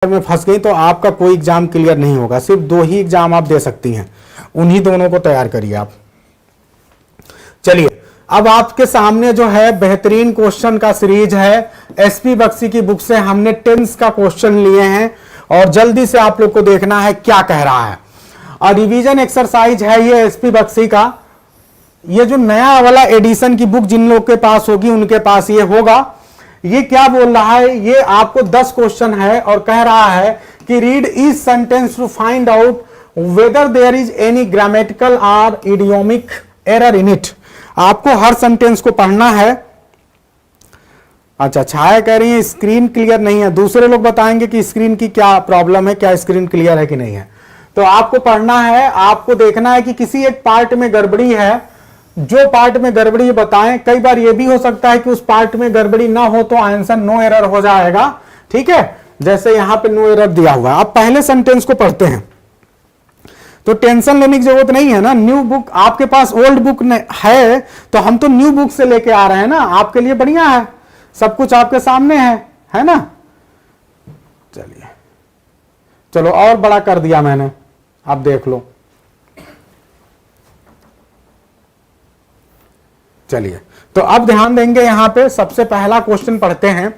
में फंस गई तो आपका कोई एग्जाम क्लियर नहीं होगा। सिर्फ 2 ही एग्जाम आप दे सकती हैं, उन्हीं दोनों को तैयार करिए आप। चलिए अब आपके सामने जो है बेहतरीन क्वेश्चन का सीरीज है। एसपी बख्शी की बुक से हमने टेंस का क्वेश्चन लिए हैं और जल्दी से आप लोग को देखना है क्या कह रहा है। और रिवीजन एक्सरसाइज है ये एसपी बख्शी का। ये जो नया वाला एडिशन की बुक जिन लोग के पास होगी उनके पास ये होगा। ये क्या बोल रहा है, ये आपको 10 क्वेश्चन है और कह रहा है कि read each sentence to find out whether there is any grammatical और इडियोमिक एरर इन इट। आपको हर सेंटेंस को पढ़ना है। अच्छा, छाया कह रही है स्क्रीन क्लियर नहीं है। दूसरे लोग बताएंगे कि स्क्रीन की क्या प्रॉब्लम है, क्या स्क्रीन क्लियर है कि नहीं है। तो आपको पढ़ना है, आपको देखना है कि किसी एक पार्ट में गड़बड़ी है। जो पार्ट में गड़बड़ी बताएं। कई बार यह भी हो सकता है कि उस पार्ट में गड़बड़ी ना हो तो आंसर नो एरर हो जाएगा। ठीक है, जैसे यहां पे नो एरर दिया हुआ है। अब पहले सेंटेंस को पढ़ते हैं तो टेंशन लेने की जरूरत नहीं है ना। न्यू बुक आपके पास ओल्ड बुक है तो हम तो न्यू बुक से लेके आ रहे हैं ना, आपके लिए बढ़िया है, सब कुछ आपके सामने है ना। चलिए चलो, और बड़ा कर दिया मैंने, आप देख लो। चलिए तो अब ध्यान देंगे यहां पे। सबसे पहला क्वेश्चन पढ़ते हैं।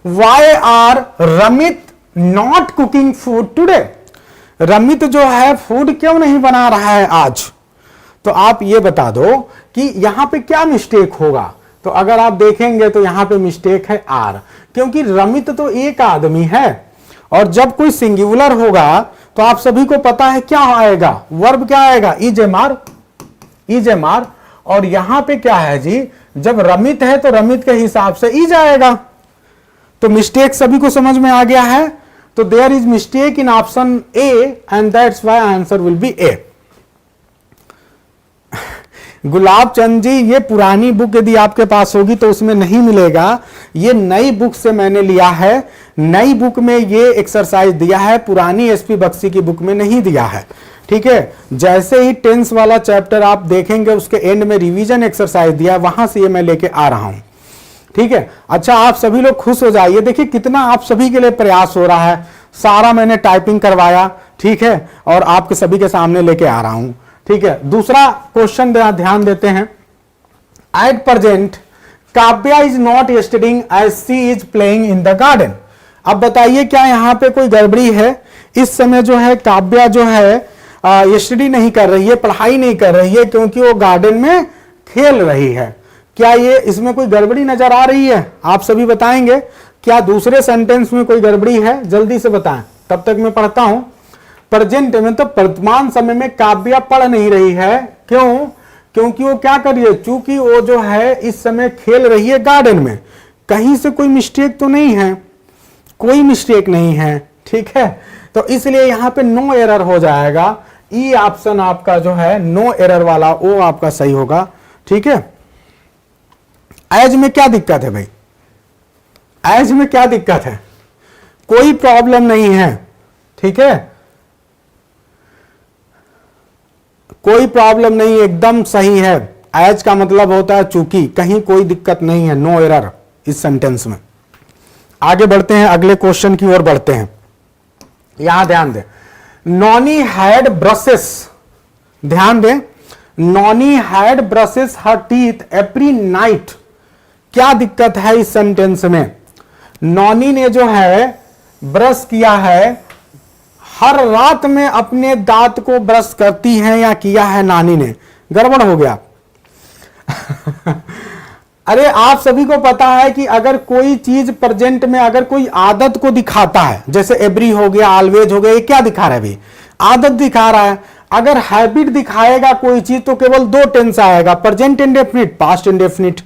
Why are Ramit not cooking food today. Ramit जो है फूड क्यों नहीं बना रहा है आज। तो आप ये बता दो कि यहां पे क्या मिस्टेक होगा। तो अगर आप देखेंगे तो यहां पे मिस्टेक है आर, क्योंकि रमित तो एक आदमी है और जब कोई सिंगुलर होगा तो आप सभी को पता है क्या आएगा, वर्ब क्या आएगा, इज ए मार। और यहां पे क्या है जी, जब रमित है तो रमित के हिसाब से ई जाएगा। तो मिस्टेक सभी को समझ में आ गया है। तो there is mistake in option A and that's why answer will be A. Gulab Chand ji, ये पुरानी बुक यदि आपके पास होगी तो उसमें नहीं मिलेगा। ये नई बुक से मैंने लिया है। नई बुक में ये एक्सरसाइज दिया है, पुरानी एसपी बख्शी की बुक में नहीं दिया है। ठीक है, जैसे ही टेंस वाला चैप्टर आप देखेंगे उसके एंड में रिवीजन एक्सरसाइज दिया है, वहां से ये मैं लेके आ रहा हूं। ठीक है, अच्छा आप सभी लोग खुश हो जाइए। देखिए कितना आप सभी के लिए प्रयास हो रहा है। सारा मैंने टाइपिंग करवाया, ठीक है, और आपके सभी के सामने लेके आ रहा हूं। ठीक है, दूसरा क्वेश्चन ध्यान देते हैं। At present Kavya is not studying as she is playing in the garden. अब बताइए क्या यहां पे कोई गड़बड़ी है। इस समय जो है काव्या जो है स्टडी नहीं कर रही है, पढ़ाई नहीं कर रही है, क्योंकि वो गार्डन में खेल रही है। क्या ये इसमें कोई गड़बड़ी नजर आ रही है, आप सभी बताएंगे। क्या दूसरे सेंटेंस में कोई गड़बड़ी है, जल्दी से बताएं, तब तक मैं पढ़ता हूं। प्रेजेंट में तो वर्तमान समय में काव्या पढ़ नहीं रही है। क्यों, क्योंकि वो क्या कर रही है, चूंकि वो जो है इस समय खेल रही है गार्डन में। कहीं से कोई मिस्टेक तो नहीं है, कोई मिस्टेक नहीं है। ठीक है, तो इसलिए यहां पे नो एरर हो जाएगा। ई ऑप्शन आपका जो है नो एरर वाला वो आपका सही होगा। ठीक है, एज में क्या दिक्कत है भाई, एज में क्या दिक्कत है, कोई प्रॉब्लम नहीं है। ठीक है, कोई प्रॉब्लम नहीं, एकदम सही है। एज का मतलब होता है चूंकि, कहीं कोई दिक्कत नहीं है, नो एरर इस सेंटेंस में। आगे बढ़ते हैं, अगले क्वेश्चन की ओर बढ़ते हैं। यहां ध्यान दें, नॉनी हैड ब्रशेस। ध्यान दें, Noni had brushes her teeth every night. क्या दिक्कत है इस सेंटेंस में। नॉनी ने जो है ब्रश किया है, हर रात में अपने दांत को ब्रश करती है या किया है नानी ने, गड़बड़ हो गया। अरे आप सभी को पता है कि अगर कोई चीज प्रेजेंट में अगर कोई आदत को दिखाता है, जैसे एवरी हो गया, ऑलवेज हो गया, ये क्या दिखा रहा है भाई, आदत दिखा रहा है। अगर हैबिट दिखाएगा कोई चीज तो केवल 2 टेंस आएगा, प्रेजेंट इंडेफिनिट, पास्ट इंडेफिनिट।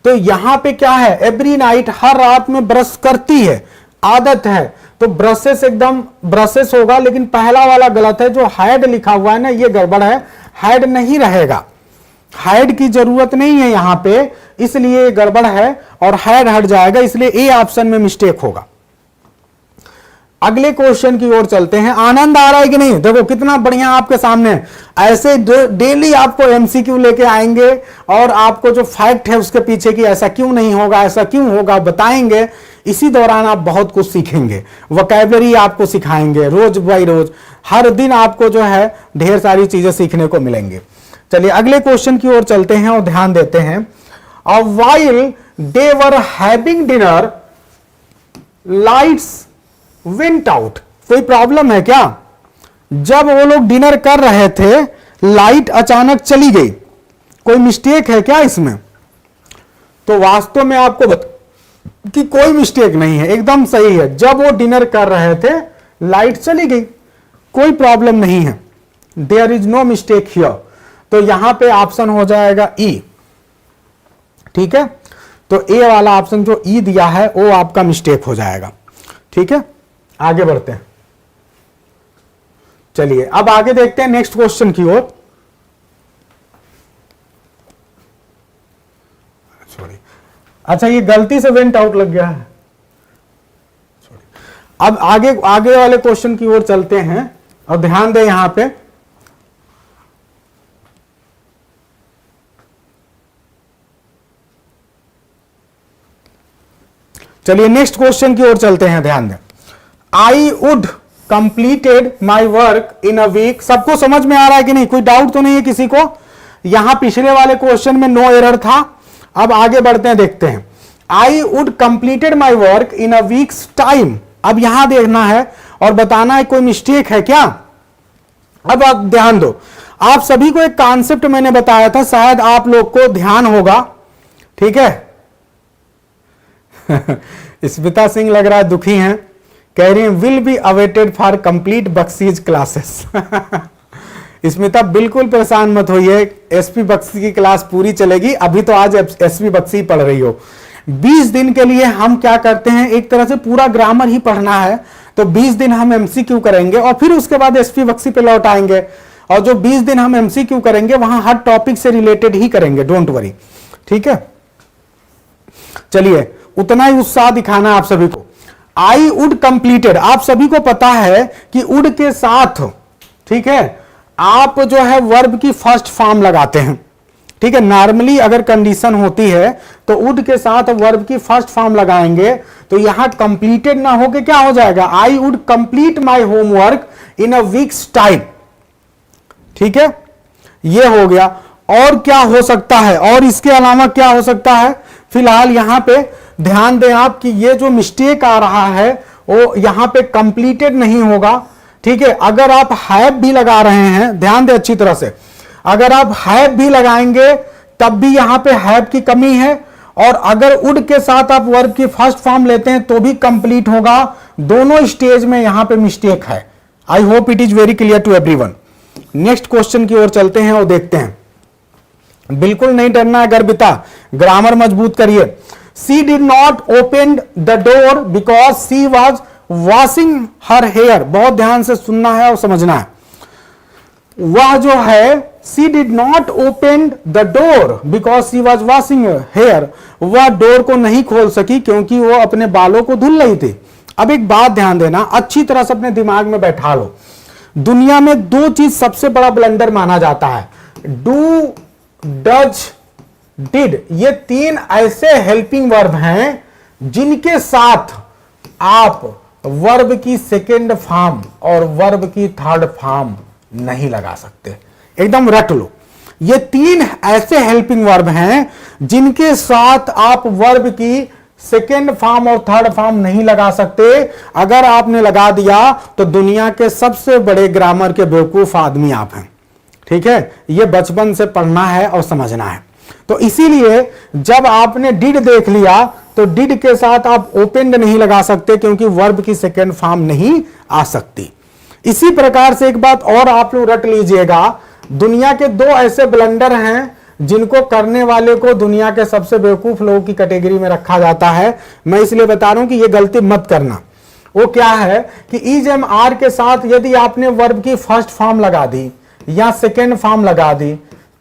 तो यहां पे क्या है, एवरी नाइट, हर रात में ब्रश करती है, आदत है, तो ब्रशेस एकदम ब्रशेस होगा। लेकिन पहला वाला गलत है, जो हैड लिखा हुआ है ना ये गड़बड़ है, हैड नहीं रहेगा, हैड की जरूरत नहीं है यहां पे, इसलिए गड़बड़ है और हैड हट जाएगा, इसलिए ए ऑप्शन में मिस्टेक होगा। अगले क्वेश्चन की ओर चलते हैं। आनंद आ रहा है कि नहीं, देखो कितना बढ़िया आपके सामने। ऐसे डेली आपको एमसीक्यू लेके आएंगे और आपको जो फैक्ट है उसके पीछे की ऐसा क्यों नहीं होगा, ऐसा क्यों होगा बताएंगे। इसी दौरान आप बहुत कुछ सीखेंगे, वोकैबुलरी आपको सिखाएंगे, रोज बाई रोज हर दिन आपको जो है ढेर सारी चीजें सीखने को मिलेंगे। चलिए अगले क्वेश्चन की ओर चलते हैं और ध्यान देते हैं। While they were having dinner lights went out. कोई प्रॉब्लम है क्या? जब वो लोग डिनर कर रहे थे लाइट अचानक चली गई, कोई मिस्टेक है क्या इसमें? तो वास्तव में आपको कि कोई मिस्टेक नहीं है, एकदम सही है। जब वो डिनर कर रहे थे लाइट चली गई, कोई प्रॉब्लम नहीं है, there is no mistake here. तो यहां पे ऑप्शन हो जाएगा ई। ठीक है, तो ए वाला ऑप्शन जो ई दिया है वो आपका मिस्टेक हो जाएगा। ठीक है, आगे बढ़ते हैं। चलिए अब आगे देखते हैं नेक्स्ट क्वेश्चन की ओर। सॉरी, अच्छा ये गलती से वेंट आउट लग गया है। अब आगे वाले क्वेश्चन की ओर चलते हैं और ध्यान दें यहां पे। चलिए नेक्स्ट क्वेश्चन की ओर चलते हैं, ध्यान दें। I would completed my work in a week. सबको समझ में आ रहा है कि नहीं? कोई डाउट तो नहीं है किसी को? यहां पिछले वाले क्वेश्चन में नो एरर था। अब आगे बढ़ते हैं, देखते हैं। आई would completed my work in a weeks time. अब यहां देखना है और बताना है कोई मिस्टेक है क्या। अब आप ध्यान दो, आप सभी को एक कॉन्सेप्ट मैंने बताया था, शायद आप लोग को ध्यान होगा। ठीक है स्मिता सिंह लग रहा है दुखी हैं, कह रही हैं will be awaited for complete बख्शीज क्लासेस। स्मिता बिल्कुल परेशान मत होइए, एसपी बख्शी की क्लास पूरी चलेगी। अभी तो आज एसपी बख्शी पढ़ रही हो। 20 दिन के लिए हम क्या करते हैं, एक तरह से पूरा ग्रामर ही पढ़ना है। तो 20 दिन हम एमसीक्यू करेंगे और फिर उसके बाद एसपी बख्शी पे लौट आएंगे। और जो 20 दिन हम एमसीक्यू करेंगे वहां हर टॉपिक से रिलेटेड ही करेंगे, डोंट वरी। ठीक है, चलिए उतना ही उत्साह दिखाना आप सभी को। आई वुड कंप्लीटेड, आप सभी को पता है कि वुड के साथ, ठीक है, आप जो है वर्ब की फर्स्ट फॉर्म लगाते हैं। ठीक है, नॉर्मली अगर कंडीशन होती है तो वुड के साथ वर्ब की फर्स्ट फॉर्म लगाएंगे, तो यहां कंप्लीटेड ना होके क्या हो जाएगा, I would complete my homework in a weeks time. ठीक है, यह हो गया। और क्या हो सकता है, और इसके अलावा क्या हो सकता है? फिलहाल यहां पे ध्यान दें आप कि ये जो मिस्टेक आ रहा है वो यहां पे कंप्लीटेड नहीं होगा। ठीक है, अगर आप हैव भी लगा रहे हैं, ध्यान दें अच्छी तरह से, अगर आप हैव भी लगाएंगे तब भी यहां पे हैव की कमी है। और अगर वुड के साथ आप वर्ब की फर्स्ट फॉर्म लेते हैं तो भी कंप्लीट होगा। दोनों स्टेज में यहां पे मिस्टेक है। I hope it is very clear to everyone. Next question की ओर चलते हैं और देखते हैं। बिल्कुल नहीं डरना है गर्भिता, ग्रामर मजबूत करिए। She did not open the door because she was washing her hair. बहुत ध्यान से सुनना है और समझना है। वह जो है she did not open the door because she was washing hair, वह डोर को नहीं खोल सकी क्योंकि वो अपने बालों को धुल रही थी। अब एक बात ध्यान देना, अच्छी तरह से अपने दिमाग में बैठा लो। दुनिया में दो चीज सबसे बड़ा ब्लंडर माना जाता है, डू, डज, डिड। ये तीन ऐसे हेल्पिंग वर्ब हैं जिनके साथ आप वर्ब की सेकेंड फॉर्म और वर्ब की थर्ड फॉर्म नहीं लगा सकते। एकदम रट लो, ये तीन ऐसे हेल्पिंग वर्ब हैं जिनके साथ आप वर्ब की सेकेंड फॉर्म और थर्ड फॉर्म नहीं लगा सकते। अगर आपने लगा दिया तो दुनिया के सबसे बड़े ग्रामर के बेवकूफ आदमी आप हैं। ठीक है, ये बचपन से पढ़ना है और समझना है। तो इसीलिए जब आपने डिड देख लिया तो डिड के साथ आप ओपेंड नहीं लगा सकते क्योंकि वर्ब की सेकेंड फॉर्म नहीं आ सकती। इसी प्रकार से एक बात और आप लोग रट लीजिएगा, दुनिया के दो ऐसे ब्लंडर हैं जिनको करने वाले को दुनिया के सबसे बेवकूफ लोगों की कैटेगरी में रखा जाता है। मैं इसलिए बता रहा हूं कि ये गलती मत करना। वो क्या है कि इज एम आर के साथ यदि आपने वर्ब की फर्स्ट फॉर्म लगा दी या सेकेंड फॉर्म लगा दी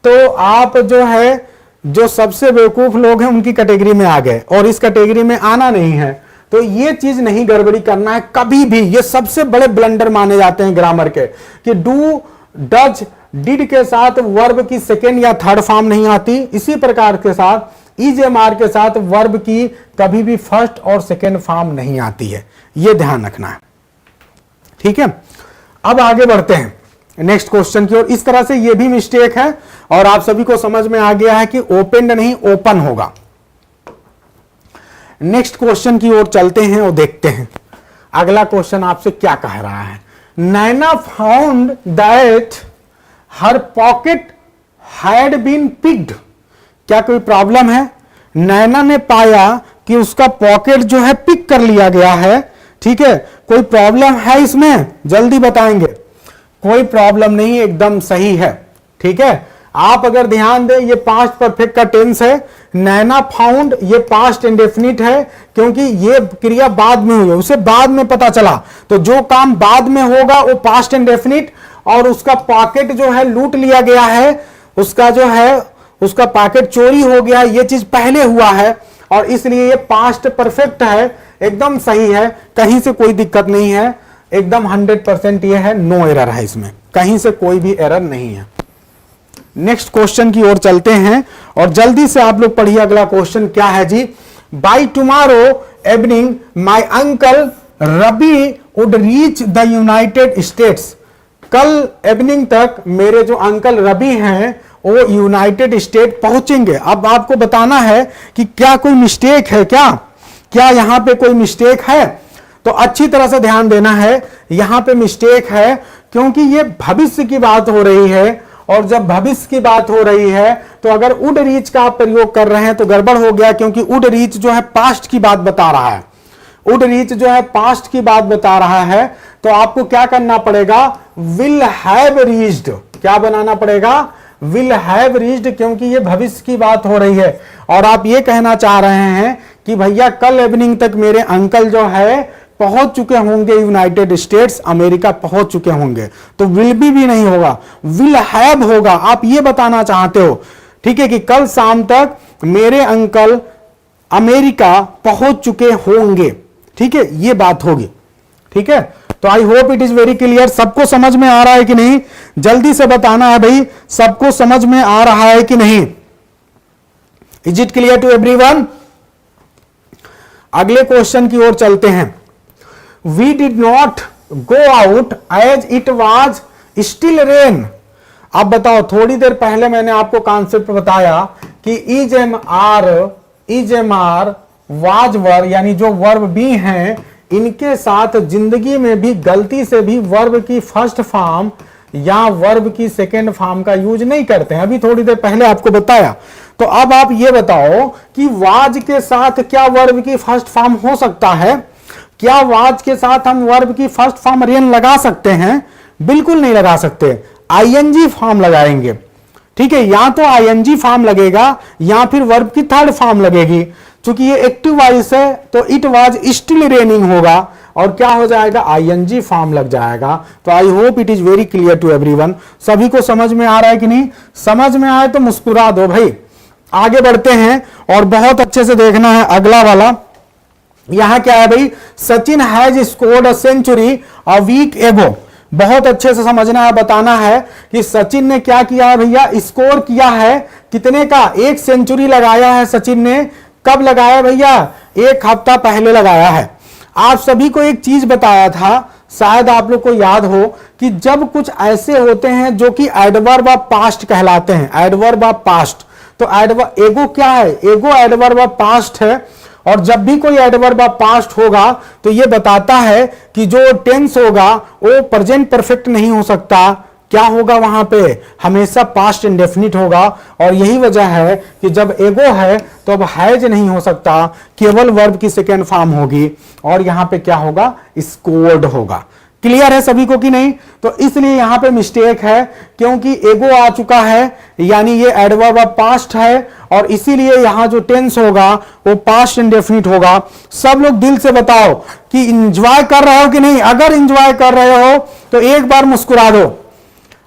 तो आप जो है जो सबसे बेवकूफ लोग हैं उनकी कैटेगरी में आ गए और इस कैटेगरी में आना नहीं है। तो ये चीज नहीं गड़बड़ी करना है कभी भी। ये सबसे बड़े ब्लंडर माने जाते हैं ग्रामर के कि डू, डज, डिड के साथ वर्ब की सेकेंड या थर्ड फॉर्म नहीं आती, इसी प्रकार के साथ इजेएमआर के साथ वर्ब की कभी भी फर्स्ट और सेकेंड फॉर्म नहीं आती है, यह ध्यान रखना है। ठीक है, अब आगे बढ़ते हैं नेक्स्ट क्वेश्चन की ओर। इस तरह से यह भी मिस्टेक है और आप सभी को समझ में आ गया है कि ओपेंड नहीं ओपन होगा। नेक्स्ट क्वेश्चन की ओर चलते हैं और देखते हैं अगला क्वेश्चन आपसे क्या कह रहा है। Naina found that her pocket had been picked. क्या कोई प्रॉब्लम है? नैना ने पाया कि उसका पॉकेट जो है पिक कर लिया गया है। ठीक है, कोई प्रॉब्लम है इसमें? जल्दी बताएंगे। कोई प्रॉब्लम नहीं, एकदम सही है। ठीक है, आप अगर ध्यान दें ये पास्ट परफेक्ट का टेंस है। नैना फाउंड ये पास्ट इंडेफिनिट है क्योंकि ये क्रिया बाद में हुई है, उसे बाद में पता चला, तो जो काम बाद में होगा वो पास्ट इंडेफिनिट। और उसका पॉकेट जो है लूट लिया गया है, उसका जो है उसका पॉकेट चोरी हो गया, ये चीज पहले हुआ है और इसलिए ये पास्ट परफेक्ट है, एकदम सही है, कहीं से कोई दिक्कत नहीं है, एकदम 100% ये है, नो एरर है इसमें, कहीं से कोई भी एरर नहीं है। नेक्स्ट क्वेश्चन की ओर चलते हैं और जल्दी से आप लोग पढ़िए अगला क्वेश्चन क्या है जी। By tomorrow evening my uncle Rabi would reach the United States. कल इवनिंग तक मेरे जो अंकल रबी हैं वो यूनाइटेड स्टेट पहुंचेंगे। अब आपको बताना है कि क्या कोई मिस्टेक है, क्या यहां पे कोई मिस्टेक है? तो अच्छी तरह से ध्यान देना है, यहां पे मिस्टेक है क्योंकि ये भविष्य की बात हो रही है और जब भविष्य की बात हो रही है तो अगर वुड रीच का आप प्रयोग कर रहे हैं तो गड़बड़ हो गया, क्योंकि वुड रीच जो है पास्ट की बात बता रहा है। वुड रीच जो है पास्ट की बात बता रहा है, तो आपको क्या करना पड़ेगा? Will have reached. क्या बनाना पड़ेगा? विल हैव रीच्ड, क्योंकि ये भविष्य की बात हो रही है और आप ये कहना चाह रहे हैं कि भैया कल इवनिंग तक मेरे अंकल जो है पहुंच चुके होंगे यूनाइटेड स्टेट्स, अमेरिका पहुंच चुके होंगे, तो विल भी नहीं होगा, विल हैव होगा। आप ये बताना चाहते हो, ठीक है, कि कल शाम तक मेरे अंकल अमेरिका पहुंच चुके होंगे। ठीक है, ये बात होगी। ठीक है, तो I hope it is very clear. सबको समझ में आ रहा है कि नहीं? जल्दी से बताना है भाई, सबको समझ में आ रहा है कि नहीं? Is it clear to everyone? अगले क्वेश्चन की ओर चलते हैं। We did not go out as it was still rain. अब बताओ, थोड़ी देर पहले मैंने आपको कॉन्सेप्ट बताया कि is am are was were, यानी जो वर्ब बी हैं, इनके साथ जिंदगी में भी गलती से भी वर्ब की फर्स्ट फॉर्म या वर्ब की सेकेंड फॉर्म का यूज नहीं करते हैं। अभी थोड़ी देर पहले आपको बताया। तो अब आप ये बताओ कि वाज के साथ क्या वर्ब की फर्स्ट फॉर्म हो सकता है? क्या वाज के साथ हम वर्ब की फर्स्ट फॉर्म रेन लगा सकते हैं? बिल्कुल नहीं लगा सकते, आईएनजी फॉर्म लगाएंगे। ठीक है, या तो आईएनजी फॉर्म लगेगा या फिर वर्ब की थर्ड फॉर्म लगेगी। चूंकि ये एक्टिव वॉइस है तो इट वाज स्टिल रेनिंग होगा और क्या हो जाएगा? आईएनजी फॉर्म लग जाएगा। तो I hope it is very clear to everyone. सभी को समझ में आ रहा है कि नहीं? समझ में आए तो मुस्कुरा दो भाई। आगे बढ़ते हैं और बहुत अच्छे से देखना है अगला वाला। यहां क्या है भाई? Sachin has scored a century a week ago. बहुत अच्छे से समझना है, बताना है कि सचिन ने क्या किया है भैया? स्कोर किया है कितने का? 1 सेंचुरी लगाया है सचिन ने। कब लगाया भैया? 1 हफ्ता पहले लगाया है। आप सभी को एक चीज बताया था, शायद आप लोग को याद हो, कि जब कुछ ऐसे होते हैं जो कि एडवर्ब ऑफ पास्ट कहलाते हैं, एडवर्ब ऑफ पास्ट, तो एडवर्ब एगो क्या है? एगो एडवर्ब ऑफ पास्ट है। और जब भी कोई एडवर्ब ऑफ पास्ट होगा तो यह बताता है कि जो टेंस होगा वो प्रेजेंट परफेक्ट नहीं हो सकता। क्या होगा वहां पे? हमेशा पास्ट इंडेफिनिट होगा। और यही वजह है कि जब एगो है तो अब हैज नहीं हो सकता, केवल वर्ब की सेकेंड फॉर्म होगी और यहां पे क्या होगा? स्कोर्ड होगा। क्लियर है सभी को कि नहीं? तो इसलिए यहां पे मिस्टेक है, क्योंकि एगो आ चुका है, यानी ये एडवर्ब ऑफ पास्ट है और इसीलिए यहां जो टेंस होगा वो पास्ट इंडेफिनिट होगा। सब लोग दिल से बताओ कि इंजॉय कर रहे हो कि नहीं? अगर इंजॉय कर रहे हो तो एक बार मुस्कुरा दो।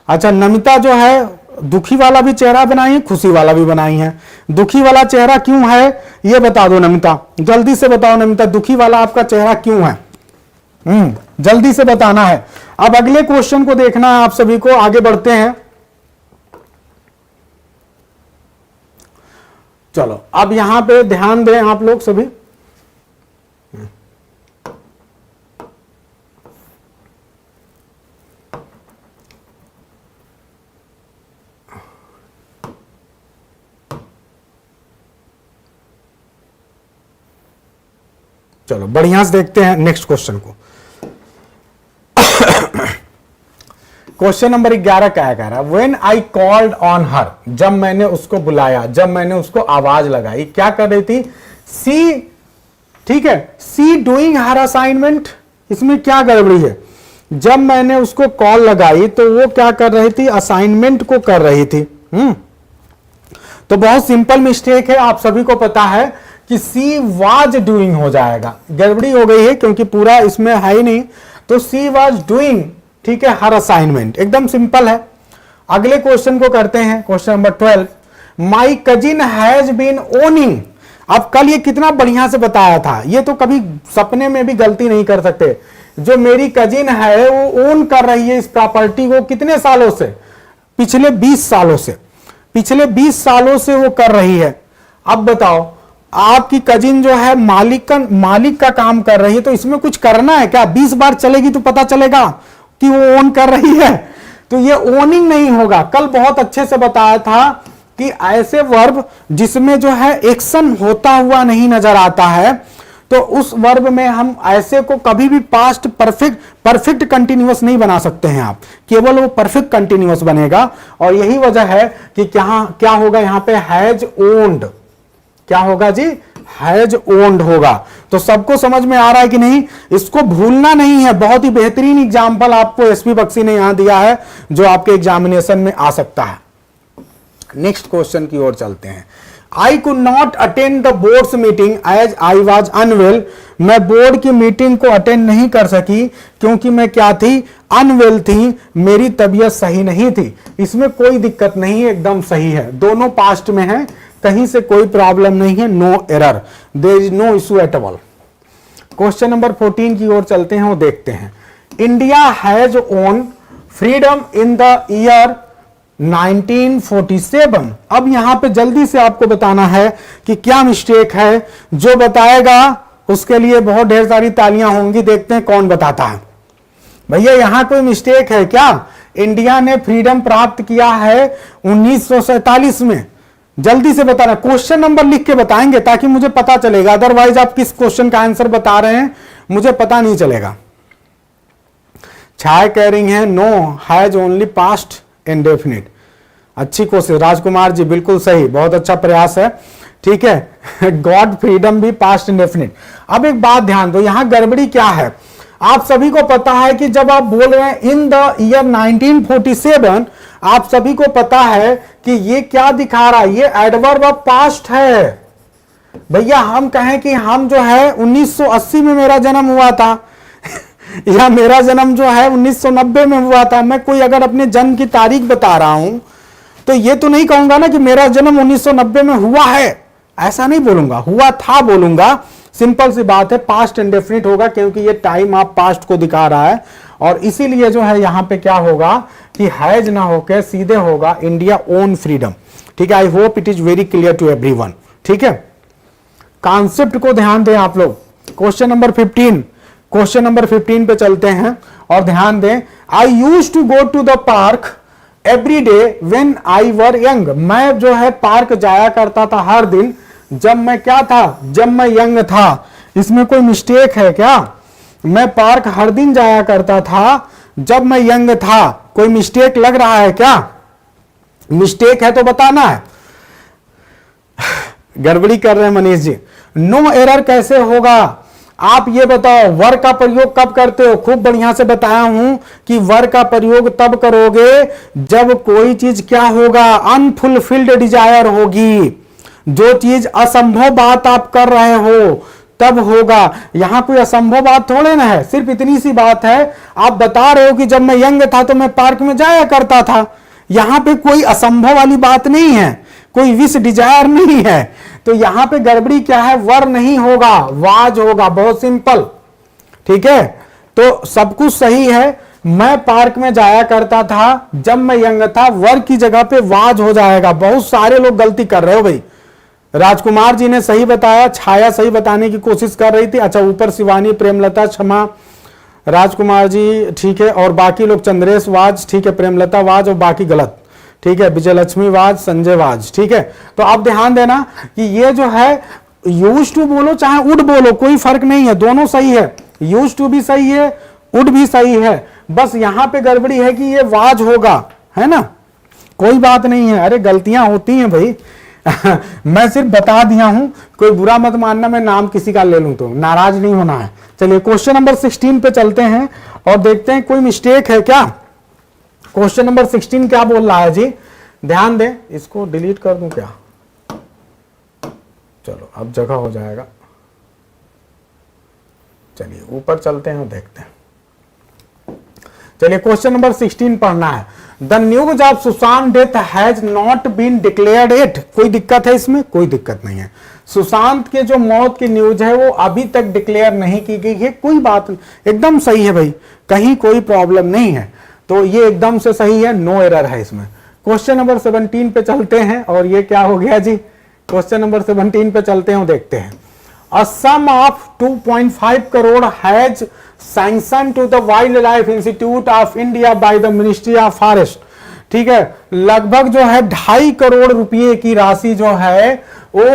अच्छा, नमिता जो है दुखी वाला भी चेहरा बनाई है, खुशी वाला भी बनाई है। दुखी वाला चेहरा क्यों है ये बता दो नमिता, जल्दी से बताओ नमिता, दुखी वाला आपका चेहरा क्यों है? जल्दी से बताना है। अब अगले क्वेश्चन को देखना है आप सभी को। आगे बढ़ते हैं। चलो अब यहां पे ध्यान दें आप लोग सभी। चलो बढ़िया से देखते हैं नेक्स्ट क्वेश्चन को। क्वेश्चन नंबर 11 क्या कह रहा है? When I called on her, जब मैंने उसको बुलाया, जब मैंने उसको आवाज लगाई, क्या कर रही थी? सी, ठीक है, सी डूइंग हर असाइनमेंट। इसमें क्या गड़बड़ी है? जब मैंने उसको कॉल लगाई तो वो क्या कर रही थी? असाइनमेंट को कर रही थी। तो बहुत सिंपल मिस्टेक है, आप सभी को पता है कि सी वाज डूइंग हो जाएगा। गड़बड़ी हो गई है क्योंकि पूरा इसमें है ही नहीं, तो सी वाज डूइंग, ठीक है, हर असाइनमेंट। एकदम सिंपल है। अगले क्वेश्चन को करते हैं, question number 12। My cousin has been owning. अब कल ये कितना बढ़िया से बताया था, ये तो कभी सपने में भी गलती नहीं कर सकते। जो मेरी कजिन है वो ओन कर रही है इस प्रॉपर्टी को कितने सालों से? पिछले 20 सालों से। पिछले 20 सालों से वो कर रही है। अब बताओ, आपकी कजिन जो है मालिक का काम कर रही है, तो इसमें कुछ करना है क्या? 20 बार चलेगी तो पता चलेगा कि वो ओन कर रही है। तो ये ओनिंग नहीं होगा। कल बहुत अच्छे से बताया था कि ऐसे वर्ब जिसमें जो है एक्शन होता हुआ नहीं नजर आता है, तो उस वर्ब में हम ऐसे को कभी भी पास्ट परफेक्ट कंटिन्यूअस नहीं बना सकते हैं आप, केवल वो परफेक्ट कंटिन्यूअस बनेगा। और यही वजह है कि क्या होगा यहां पे? Has owned. क्या होगा जी? हैज ओन्ड होगा। तो सबको समझ में आ रहा है कि नहीं? इसको भूलना नहीं है। बहुत ही बेहतरीन एग्जाम्पल आपको एसपी बख्शी ने यहां दिया है जो आपके एग्जामिनेशन में आ सकता है। नेक्स्ट क्वेश्चन की ओर चलते हैं। I could not attend the boards meeting as I was unwell. मैं बोर्ड की मीटिंग को अटेंड नहीं कर सकी क्योंकि मैं क्या थी? अनवेल थी, मेरी तबीयत सही नहीं थी। इसमें कोई दिक्कत नहीं है, एकदम सही है। दोनों पास्ट में है, कहीं से कोई प्रॉब्लम नहीं है। No error, there is no issue at all. Question number 14 की ओर चलते हैं, वो देखते हैं। India has own freedom in the year 1947। अब यहां पे जल्दी से आपको बताना है कि क्या मिस्टेक है। जो बताएगा उसके लिए बहुत ढेर सारी तालियां होंगी। देखते हैं कौन बताता है। भैया यहां कोई मिस्टेक है क्या? इंडिया ने फ्रीडम प्राप्त किया है 1947 में। जल्दी से बताना, क्वेश्चन नंबर लिख के बताएंगे ताकि मुझे पता चलेगा, अदरवाइज आप किस क्वेश्चन का आंसर बता रहे हैं मुझे पता नहीं चलेगा। छाया कह रही है no, has only past indefinite. अच्छी कोशिश राजकुमार जी, बिल्कुल सही, बहुत अच्छा प्रयास है, ठीक है। गॉड फ्रीडम भी पास्ट इंडेफिनिट। अब एक बात ध्यान दो, यहां गड़बड़ी क्या है? आप सभी को पता है कि जब आप बोल रहे हैं इन द ईयर 1947, आप सभी को पता है कि ये क्या दिखा रहा है? ये एडवर्ब ऑफ पास्ट है। भैया हम कहें कि हम जो है 1980 में मेरा जन्म हुआ था या मेरा जन्म जो है 1990 में हुआ था, मैं कोई अगर अपने जन्म की तारीख बता रहा हूं तो ये तो नहीं कहूंगा ना कि मेरा जन्म 1990 में हुआ है, ऐसा नहीं बोलूंगा, हुआ था बोलूंगा। सिंपल सी बात है, पास्ट इंडेफिनिट होगा क्योंकि ये टाइम आप पास्ट को दिखा रहा है। और इसीलिए जो है यहां पे क्या होगा कि हैज ना होकर सीधे होगा इंडिया ओन फ्रीडम। ठीक है, I hope it is very clear to everyone. ठीक है, कॉन्सेप्ट को ध्यान दें आप लोग। क्वेश्चन नंबर 15 पे चलते हैं और ध्यान दें। I use to go to the park every day when I were young. मैं जो है पार्क जाया करता था हर दिन जब मैं क्या था? जब मैं यंग था। इसमें कोई मिस्टेक है क्या? मैं पार्क हर दिन जाया करता था जब मैं यंग था। कोई मिस्टेक लग रहा है क्या? मिस्टेक है तो बताना है। गड़बड़ी कर रहे हैं मनीष जी। नो एरर कैसे होगा? आप ये बताओ, वर का प्रयोग कब करते हो? खूब बढ़िया से बताया हूं कि वर का प्रयोग तब करोगे जब कोई चीज क्या होगा? अनफुलफिल्ड डिजायर होगी। जो चीज असंभव बात आप कर रहे हो तब होगा। यहां कोई असंभव बात थोड़े ना है, सिर्फ इतनी सी बात है, आप बता रहे हो कि जब मैं यंग था तो मैं पार्क में जाया करता था। यहां पे कोई असंभव वाली बात नहीं है, कोई विश डिजायर नहीं है। तो यहां पे गड़बड़ी क्या है? वर नहीं होगा, वाज होगा। बहुत सिंपल। ठीक है, तो सब कुछ सही है। मैं पार्क में जाया करता था जब मैं यंग था, वर की जगह पे वाज हो जाएगा। बहुत सारे लोग गलती कर रहे हो भाई, राजकुमार जी ने सही बताया, छाया सही बताने की कोशिश कर रही थी। अच्छा, ऊपर शिवानी, प्रेमलता, क्षमा, राजकुमार जी ठीक है, और बाकी लोग चंद्रेश वाज ठीक है, प्रेमलता वाज, और बाकी गलत ठीक है, विजयलक्ष्मी वाज, संजय वाज ठीक है। तो आप ध्यान देना कि ये जो है यूज टू बोलो चाहे वुड बोलो कोई फर्क नहीं है, दोनों सही है, यूज टू भी सही है, वुड भी सही है, बस यहां पे गड़बड़ी है कि ये वाज होगा, है ना, कोई बात नहीं है। अरे गलतियां होती हैं भाई मैं सिर्फ बता दिया हूं, कोई बुरा मत मानना मैं नाम किसी का ले लूं तो, नाराज नहीं होना है। चलिए क्वेश्चन नंबर 16 पे चलते हैं और देखते हैं कोई मिस्टेक है क्या। क्वेश्चन नंबर 16 क्या बोल रहा है जी, ध्यान दें, इसको डिलीट कर दूं क्या, चलो अब जगह हो जाएगा। चलिए ऊपर चलते हैं और देखते हैं। चलिए क्वेश्चन नंबर 16 पढ़ना है। The news of Sushant death has not been declared it. कोई दिक्कत है इसमें? कोई दिक्कत नहीं है। सुशांत के जो मौत की न्यूज है वो अभी तक डिक्लेयर नहीं की गई है, कोई बात एकदम सही है भाई, कहीं कोई प्रॉब्लम नहीं है, तो ये एकदम से सही है, नो एरर है इसमें। क्वेश्चन नंबर 17 पे चलते हैं और ये क्या हो गया जी, क्वेश्चन नंबर 17 पे चलते हैं, देखते हैं। A sum of 2.5 crore has sanctioned to the Wildlife Institute of India by the Ministry of Forest। ठीक है, लगभग जो है 2.5 करोड़ रुपए की राशि जो है वो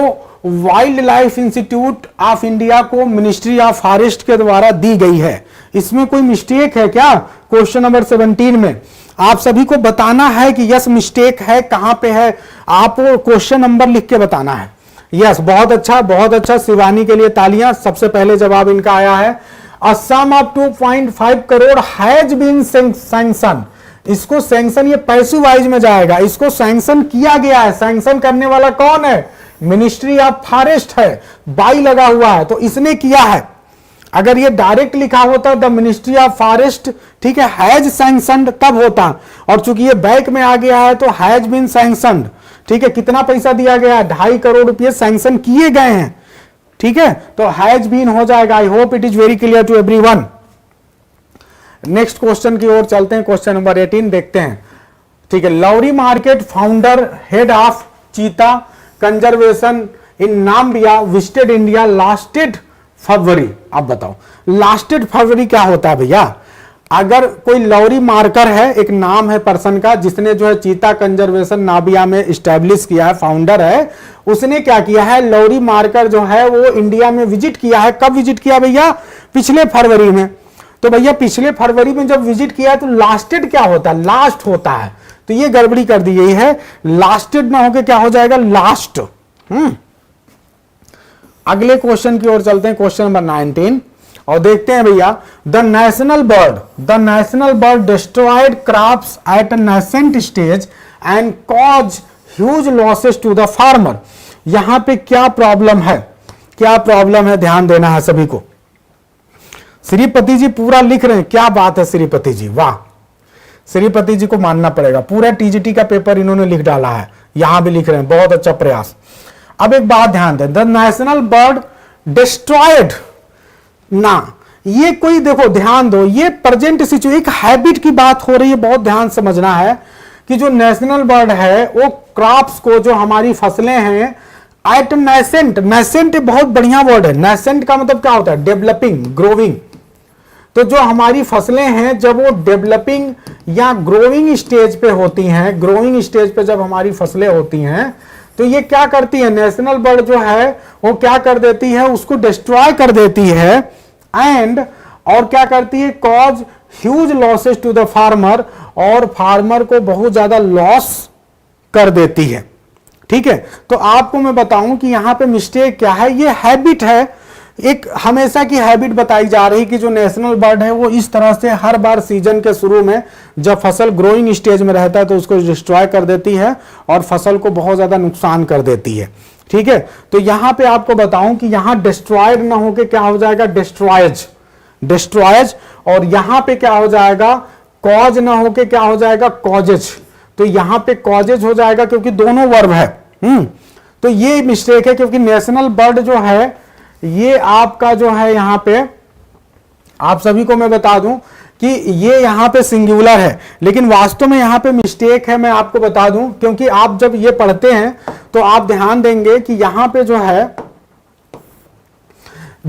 wild life institute of India को मिनिस्ट्री ऑफ फॉरेस्ट के द्वारा दी गई है। इसमें कोई मिस्टेक है क्या? क्वेश्चन नंबर 17 में आप सभी को बताना है कि यस मिस्टेक है, कहां पे है, आपको क्वेश्चन नंबर लिख के बताना है। यस, बहुत अच्छा, बहुत अच्छा, शिवानी के लिए तालियां, सबसे पहले जवाब इनका आया है। A sum of 2.5 crore has been sanction. इसको सैंक्शन, ये पैसिव वाइज में जाएगा, इसको सैंक्शन किया गया है। सैंक्शन करने वाला कौन है? मिनिस्ट्री ऑफ फॉरेस्ट है, बाई लगा हुआ है, तो इसने किया है। अगर ये डायरेक्ट लिखा होता द मिनिस्ट्री ऑफ फॉरेस्ट, ठीक है, हैज सैंक्शनड तब होता, और चूंकि ये बैक में आ गया है तो हैज बीन सैंक्शनड। ठीक है, कितना पैसा दिया गया है? 2.5 करोड़ रुपए सैंक्शन किए गए हैं। ठीक है, तो हैज बीन हो जाएगा। I hope it is very clear to everyone. Next question की ओर चलते हैं, क्वेश्चन नंबर 18 देखते हैं। ठीक है, लौरी मार्केट फाउंडर हेड ऑफ चीता conservation in Namibia visited India lasted फरवरी। आप बताओ लास्टेड फरवरी क्या होता है भैया? अगर कोई लौरी मार्कर है, एक नाम है पर्सन का जिसने जो है चीता कंजर्वेशन नाबिया में इस्टेब्लिश किया है, फाउंडर है, उसने क्या किया है, लौरी मार्कर जो है वो इंडिया में विजिट किया है। कब विजिट किया भैया? पिछले फरवरी में। तो भैया पिछले फरवरी में जब विजिट किया है तो लास्टेड क्या होता है? लास्ट होता है, तो ये गड़बड़ी कर दी गई है, लास्टेड ना होकर क्या हो जाएगा? लास्ट। अगले क्वेश्चन की ओर चलते हैं, क्वेश्चन नंबर 19 और देखते हैं भैया। The national bird destroyed crops at a nascent stage and cause huge losses to the farmer. यहां पे क्या प्रॉब्लम है? क्या प्रॉब्लम है, ध्यान देना है सभी को। श्रीपति जी पूरा लिख रहे हैं, क्या बात है श्रीपति जी, वाह, श्रीपति जी को मानना पड़ेगा, पूरा टीजीटी का पेपर इन्होंने लिख डाला है, यहां भी लिख रहे हैं, बहुत अच्छा प्रयास। अब एक बात ध्यान दें, द नेशनल बर्ड डिस्ट्रॉयड ना, ये कोई देखो ध्यान दो, ये प्रेजेंट सिचुएशन, एक हैबिट की बात हो रही है, बहुत ध्यान समझना है कि जो नेशनल बर्ड है वो क्रॉप्स को, जो हमारी फसलें हैं, एट नेसेंट, नेसेंट बहुत बढ़िया वर्ड है, नेसेंट का मतलब क्या होता है? Developing, growing. तो जो हमारी फसलें हैं जब वो डेवलपिंग या ग्रोइंग स्टेज पे होती हैं, ग्रोइंग स्टेज पे जब हमारी फसलें होती हैं तो ये क्या करती है, नेशनल बर्ड जो है वो क्या कर देती है, उसको डिस्ट्रॉय कर देती है, एंड और क्या करती है, cause huge losses to the farmer, और फार्मर को बहुत ज्यादा लॉस कर देती है। ठीक है, तो आपको मैं बताऊं कि यहां पे मिस्टेक क्या है, ये हैबिट है, एक हमेशा की हैबिट बताई जा रही कि जो नेशनल बर्ड है वो इस तरह से हर बार सीजन के शुरू में जब फसल ग्रोइंग स्टेज में रहता है तो उसको डिस्ट्रॉय कर देती है और फसल को बहुत ज्यादा नुकसान कर देती है। ठीक है, तो यहां पे आपको बताऊं कि यहां डिस्ट्रॉयड ना होके क्या हो जाएगा, डिस्ट्रॉयज, डिस्ट्रॉयज, और यहां पे क्या हो जाएगा, कॉज ना होके क्या हो जाएगा, कॉजेज। तो यहां पे कॉजेज हो जाएगा क्योंकि दोनों वर्ब है। तो ये मिस्टेक है, क्योंकि नेशनल बर्ड जो है ये आपका जो है यहां पे, आप सभी को मैं बता दूं कि ये यहां पे सिंगुलर है, लेकिन वास्तव में यहां पे मिस्टेक है, मैं आपको बता दूं, क्योंकि आप जब ये पढ़ते हैं तो आप ध्यान देंगे कि यहां पे जो है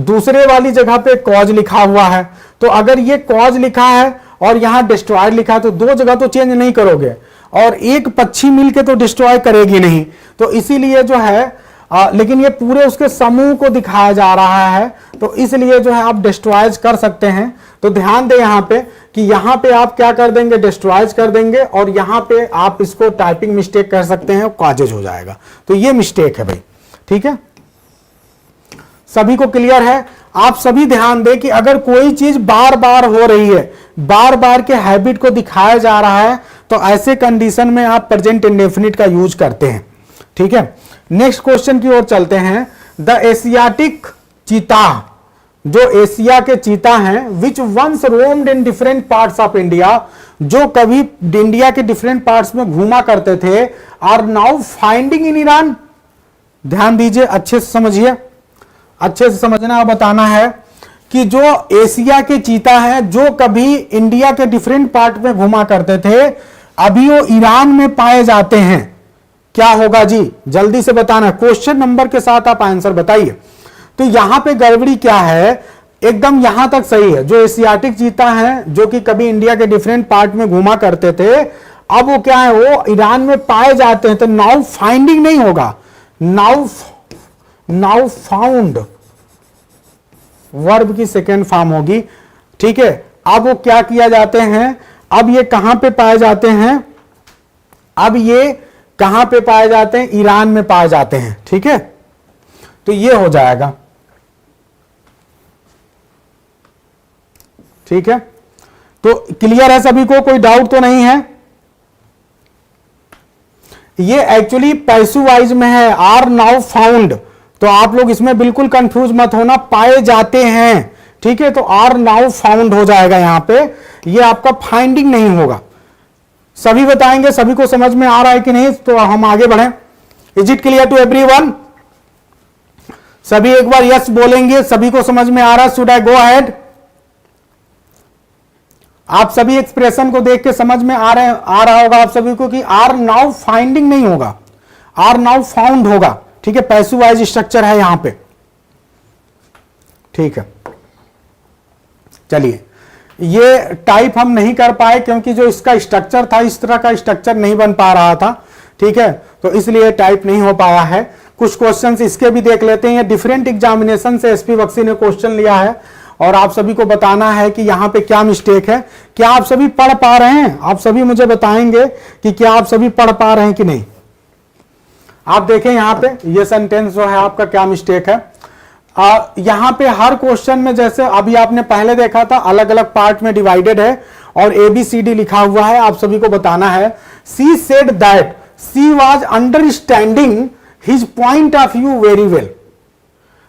दूसरे वाली जगह पे कॉज लिखा हुआ है, तो अगर ये कॉज लिखा है और यहां डिस्ट्रॉयड लिखा है तो दो जगह तो चेंज नहीं करोगे, और एक पक्षी मिलके तो डिस्ट्रॉय करेगी नहीं, तो इसीलिए जो है लेकिन ये पूरे उसके समूह को दिखाया जा रहा है, तो इसलिए जो है आप डिस्ट्रॉयज कर सकते हैं। तो ध्यान दें यहां पे कि यहां पे आप क्या कर देंगे, डिस्ट्रॉयज कर देंगे, और यहां पे आप इसको टाइपिंग मिस्टेक कर सकते हैं, कॉजेज हो जाएगा। तो ये मिस्टेक है भाई, ठीक है, सभी को क्लियर है। आप सभी ध्यान दें कि अगर कोई चीज बार बार हो रही है, बार बार के हैबिट को दिखाया जा रहा है, तो ऐसे कंडीशन में आप प्रेजेंट इंडेफिनिट का यूज करते हैं, ठीक है। नेक्स्ट क्वेश्चन की ओर चलते हैं। द एशियाटिक चीता, जो एशिया के चीता हैं, which once roamed in different parts of India, जो कभी इंडिया के डिफरेंट पार्ट्स में घूमा करते थे, are now finding in Iran. ध्यान दीजिए, अच्छे से समझिए, अच्छे से समझना और बताना है कि जो एशिया के चीता हैं जो कभी इंडिया के डिफरेंट पार्ट में घुमा करते थे, अभी वो ईरान में पाए जाते हैं। क्या होगा जी, जल्दी से बताना, क्वेश्चन नंबर के साथ आप आंसर बताइए। तो यहां पे गड़बड़ी क्या है, एकदम यहां तक सही है। जो एशियाटिक चीता हैं जो कि कभी इंडिया के डिफरेंट पार्ट में घुमा करते थे, अब वो क्या है, वो ईरान में पाए जाते हैं। तो नाउ फाइंडिंग नहीं होगा, नाउ फाउंड वर्ब की सेकेंड फॉर्म होगी, ठीक है। अब वो क्या किया जाते हैं, अब ये कहां पे पाए जाते हैं, अब ये कहां पे पाए जाते हैं, ईरान में पाए जाते हैं, ठीक है। तो ये हो जाएगा, ठीक है। तो क्लियर है सभी को, कोई डाउट तो नहीं है। ये एक्चुअली पैसिव वाइज में है, आर नाउ फाउंड, तो आप लोग इसमें बिल्कुल कंफ्यूज मत होना, पाए जाते हैं, ठीक है। तो आर नाउ फाउंड हो जाएगा यहां पे, ये आपका फाइंडिंग नहीं होगा। सभी बताएंगे, सभी को समझ में आ रहा है कि नहीं, तो हम आगे बढ़ें। Is it clear to everyone? सभी एक बार यस बोलेंगे, सभी को समझ में आ रहा है। Should I go ahead? आप सभी एक्सप्रेशन को देख के समझ में आ रहा होगा आप सभी को कि आर नाउ फाइंडिंग नहीं होगा, आर नाउ फाउंड होगा, ठीक है। पैसिव वाइज स्ट्रक्चर है यहां पे, ठीक है। चलिए, ये टाइप हम नहीं कर पाए क्योंकि जो इसका स्ट्रक्चर था, इस तरह का स्ट्रक्चर नहीं बन पा रहा था, ठीक है। तो इसलिए टाइप नहीं हो पाया है। कुछ क्वेश्चंस इसके भी देख लेते हैं। डिफरेंट एग्जामिनेशन से एसपी बख्शी ने क्वेश्चन लिया है और आप सभी को बताना है कि यहां पे क्या मिस्टेक है। क्या आप सभी पढ़ पा रहे हैं? आप सभी मुझे बताएंगे कि क्या आप सभी पढ़ पा रहे हैं कि नहीं। आप देखें यहां पे ये सेंटेंस जो है आपका क्या मिस्टेक है। यहां पे हर क्वेश्चन में, जैसे अभी आपने पहले देखा था, अलग अलग पार्ट में डिवाइडेड है और ABCD लिखा हुआ है। आप सभी को बताना है, she said that she was understanding his point of view very well.